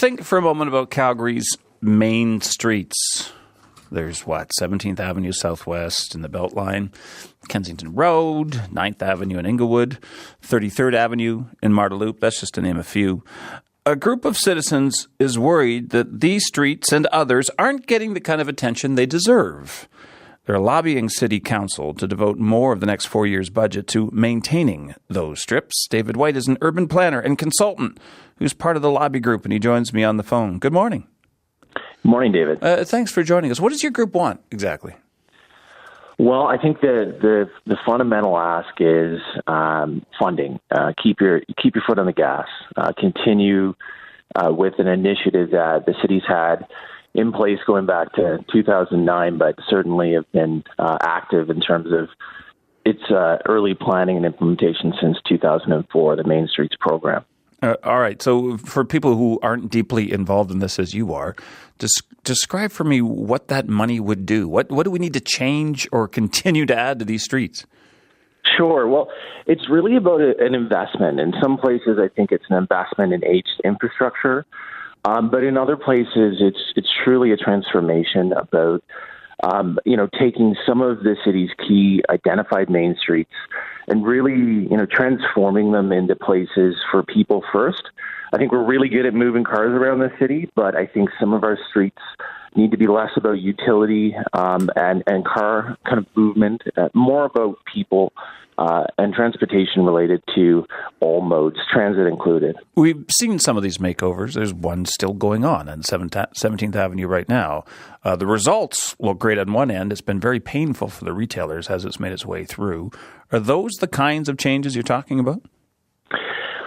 think for a moment about Calgary's main streets. There's 17th Avenue Southwest in the Beltline, Kensington Road, 9th Avenue in Inglewood, 33rd Avenue in Marda-Loop. That's just to name a few. A group of citizens is worried that these streets and others aren't getting the kind of attention they deserve. They're lobbying City Council to devote more of the next 4 years' budget to maintaining those strips. David White is an urban planner and consultant who's part of the lobby group, and he joins me on the phone. Good morning. Good morning, David. Thanks for joining us. What does your group want exactly? Well, I think the fundamental ask is funding. Keep your foot on the gas. Continue with an initiative that the city's had in place going back to 2009, but certainly have been active in terms of its early planning and implementation since 2004, the Main Streets program. All right. So for people who aren't deeply involved in this as you are, describe for me what that money would do. What do we need to change or continue to add to these streets? Sure. Well, it's really about an investment. In some places, I think it's an investment in aged infrastructure. But in other places, it's truly a transformation about taking some of the city's key identified main streets and really, transforming them into places for people first. I think we're really good at moving cars around the city, but I think some of our streets need to be less about utility and car kind of movement, more about people and transportation related to all modes, transit included. We've seen some of these makeovers. There's one still going on 17th Avenue right now. The results look great on one end. It's been very painful for the retailers as it's made its way through. Are those the kinds of changes you're talking about?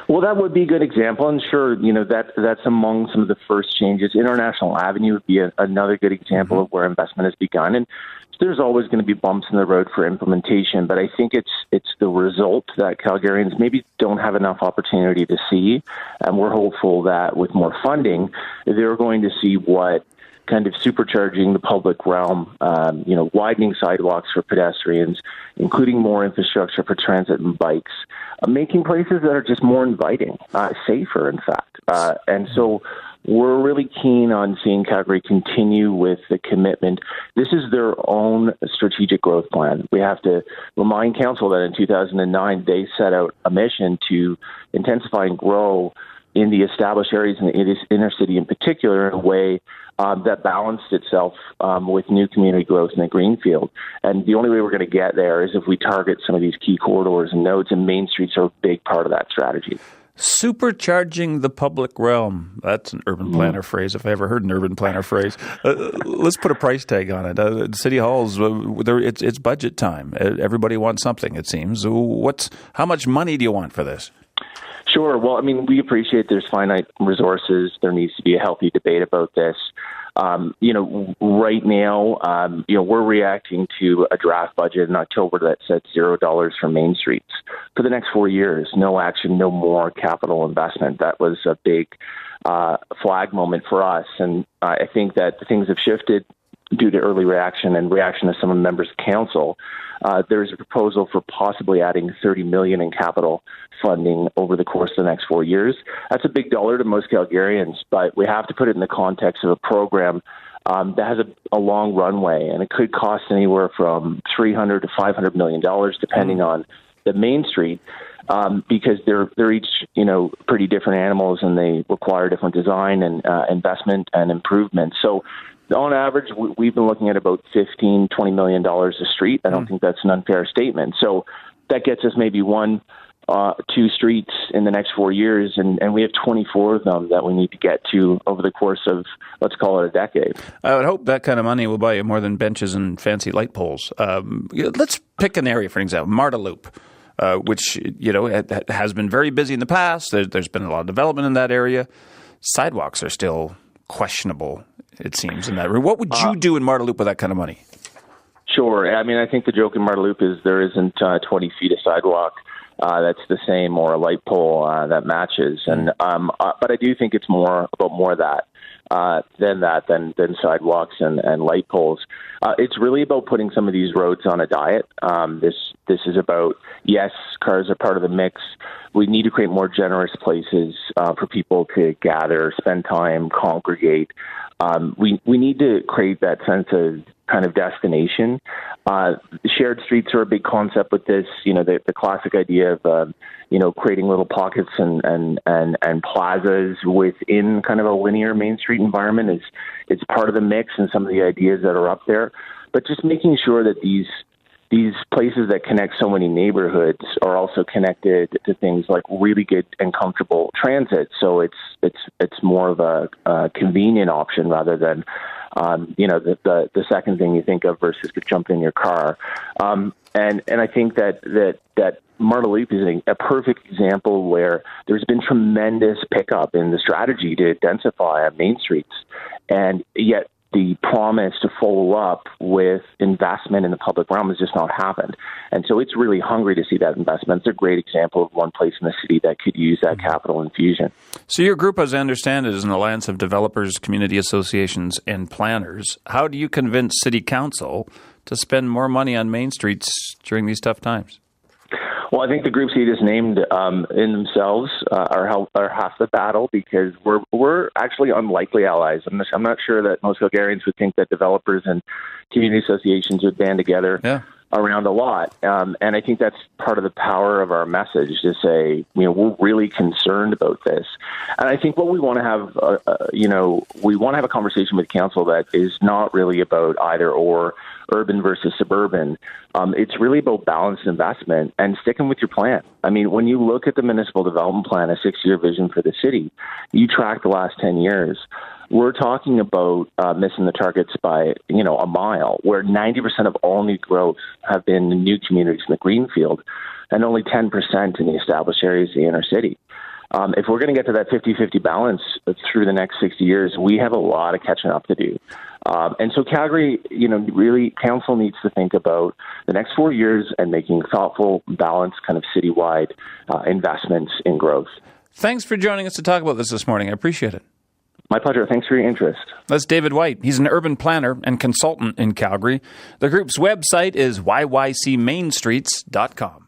Well, that would be a good example, and sure, that's among some of the first changes. International Avenue would be another good example of where investment has begun, and there's always going to be bumps in the road for implementation, but I think it's the result that Calgarians maybe don't have enough opportunity to see, and we're hopeful that with more funding, they're going to see what kind of supercharging the public realm, widening sidewalks for pedestrians, including more infrastructure for transit and bikes, making places that are just more inviting, safer, in fact. And so we're really keen on seeing Calgary continue with the commitment. This is their own strategic growth plan. We have to remind Council that in 2009, they set out a mission to intensify and grow in the established areas in the inner city in particular in a way that balanced itself with new community growth in the greenfield. And the only way we're going to get there is if we target some of these key corridors and nodes, and main streets are a big part of that strategy. Supercharging the public realm. That's an urban planner phrase, if I ever heard an urban planner phrase. Let's put a price tag on it. City Hall's, it's budget time. Everybody wants something, it seems. How much money do you want for this? Sure. Well, we appreciate there's finite resources. There needs to be a healthy debate about this. Right now, we're reacting to a draft budget in October that sets $0 for main streets for the next 4 years. No action, no more capital investment. That was a big flag moment for us. And I think that things have shifted due to early reaction and reaction of some of the members of council. There's a proposal for possibly adding $30 million in capital funding over the course of the next 4 years. That's a big dollar to most Calgarians, but we have to put it in the context of a program that has a long runway, and it could cost anywhere from $300 to $500 million, depending on the main street, because they're each pretty different animals, and they require different design and investment and improvement. So on average, we've been looking at about $15, $20 million a street. I don't think that's an unfair statement. So that gets us maybe 2 streets in the next 4 years, and we have 24 of them that we need to get to over the course of, let's call it, a decade. I would hope that kind of money will buy you more than benches and fancy light poles. Let's pick an area, for example, Marda-Loop, which has been very busy in the past. There's been a lot of development in that area. Sidewalks are still questionable, it seems, in that room. What would you do in Marda-Loop with that kind of money? Sure. I think the joke in Marda-Loop is there isn't 20 feet of sidewalk that's the same, or a light pole that matches. And but I do think it's more of that. Than sidewalks and light poles. It's really about putting some of these roads on a diet. This is about, yes, cars are part of the mix. We need to create more generous places for people to gather, spend time, congregate. We need to create that sense of kind of destination. Shared streets are a big concept with this. The classic idea of creating little pockets and plazas within kind of a linear Main Street environment is part of the mix, and some of the ideas that are up there. But just making sure that these places that connect so many neighborhoods are also connected to things like really good and comfortable transit. So it's more of a convenient option rather than the second thing you think of versus to jump in your car. And I think that Marda Loop is a perfect example where there's been tremendous pickup in the strategy to densify on Main Streets, and yet the promise to follow up with investment in the public realm has just not happened. And so it's really hungry to see that investment. It's a great example of one place in the city that could use that capital infusion. So your group, as I understand it, is an alliance of developers, community associations, and planners. How do you convince City Council to spend more money on Main Streets during these tough times? Well, I think the groups you just named in themselves are half the battle, because we're actually unlikely allies. I'm not sure that most Calgarians would think that developers and community associations would band together around a lot. And I think that's part of the power of our message, to say, we're really concerned about this. And I think what we want to have, we want to have a conversation with council that is not really about either or, urban versus suburban. It's really about balanced investment and sticking with your plan. I mean, when you look at the municipal development plan, a 6-year vision for the city, you track the last 10 years, we're talking about missing the targets by, a mile, where 90% of all new growth have been in new communities in the greenfield, and only 10% in the established areas of the inner city. If we're going to get to that 50-50 balance through the next 60 years, we have a lot of catching up to do. And so Calgary, really, council needs to think about the next 4 years and making thoughtful, balanced, kind of citywide investments in growth. Thanks for joining us to talk about this morning. I appreciate it. My pleasure. Thanks for your interest. That's David White. He's an urban planner and consultant in Calgary. The group's website is yycmainstreets.com.